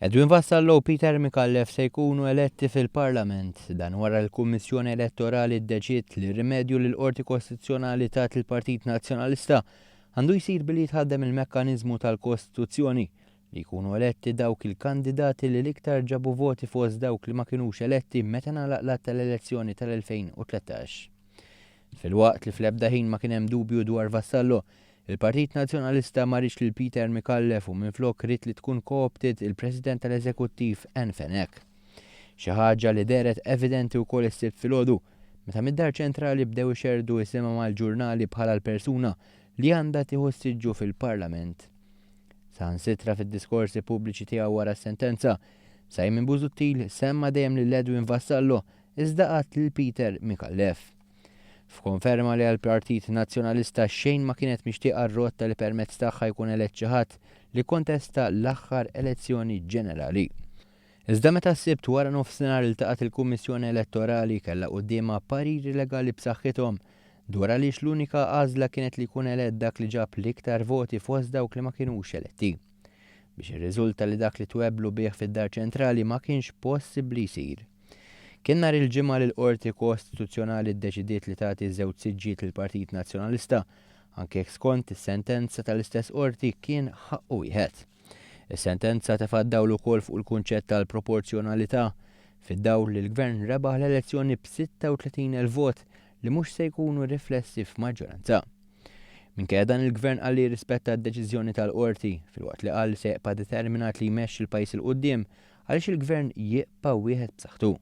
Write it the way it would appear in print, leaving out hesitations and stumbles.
Edwin Vassallo u Peter Mikallef se jkunu eletti fil-Parlament dan wara l-Kummissjoni Elettorali ddeċiet li rimedju lil qorti Kostituzzjonali tat il-Partit Nazzjonalista għandu jsir billi jitħaddem il-mekkaniżmu tal-Kostituzzjoni li jkunu eletti dawk il-kandidati li l-iktar ġabu voti fost dawk li ma kinux eletti meta ngħalaq tal-elezzjoni tal-2013. Fil-waqt li fl-ebda ħin ma kien hemm dubju dwar Vassallo, il-Partit Nazzjonalista ma rridx lil Peter Mikallef u minflok rid li tkun co-opted il-President tal-Eżekuttiv Anne Fenech. Xi ħaġa li deret evidenti wkoll is-sibt filgħodu meta mid-Dar Ċentrali bdew ixerdu isimha mal-ġurnali bħala l-persuna li għandha tieħu siġġu fil-Parlament. Saħansitra fid-diskorsi pubbliċi tiegħu wara s-sentenza, Simon Busuttil semma dejjem lil Edwin Vassallo iżda qatt lil Peter Mikallef. F'konferma li għall-Partit Nazzjonalista xejn ma kienet mixtieqa r-rotta li permezz tagħha jkun elett xi ħadd li kontesta l-aħħar elezzjoni ġenerali. Iżda meta s-sibt wara nofsinhar iltaqat il-Kummissjoni Elettorali kellha qudiemha pariri legali b'saħħithom dwar għaliex l-unika għażla kienet li jkun elett dak li ġab l-iktar voti fost dawk li ma kinux eletti. Biex irriżulta li dak li twebblu bih fid-Dar Ċentrali ma kienx possibbli jsir. Kien nhar il-ġimgħa li l-Qorti Kostituzzjonali ddeċidiet li tagħti żewġ siġġiet lill-Partit Nazzjonalista anke skont is-sentenza tal-istess qorti kien ħaqqu wieħed. Is-sentenza tefgħet dawl ukoll fuq il-kunċett tal-proporzjonalità fid-dawl li l-Gvern rebaħ l-elezzjoni b'36,000 vot li mhux se jkunu riflessi f'maġġoranza. Minkejja dan il-Gvern qal li jirrispetta d-deċiżjoni tal-qorti filwaqt li qal se jibqa' determinat li jmexxi l-pajjiż il qudiem għaliex il-Gvern jibqa' wieħed b'saħħtu.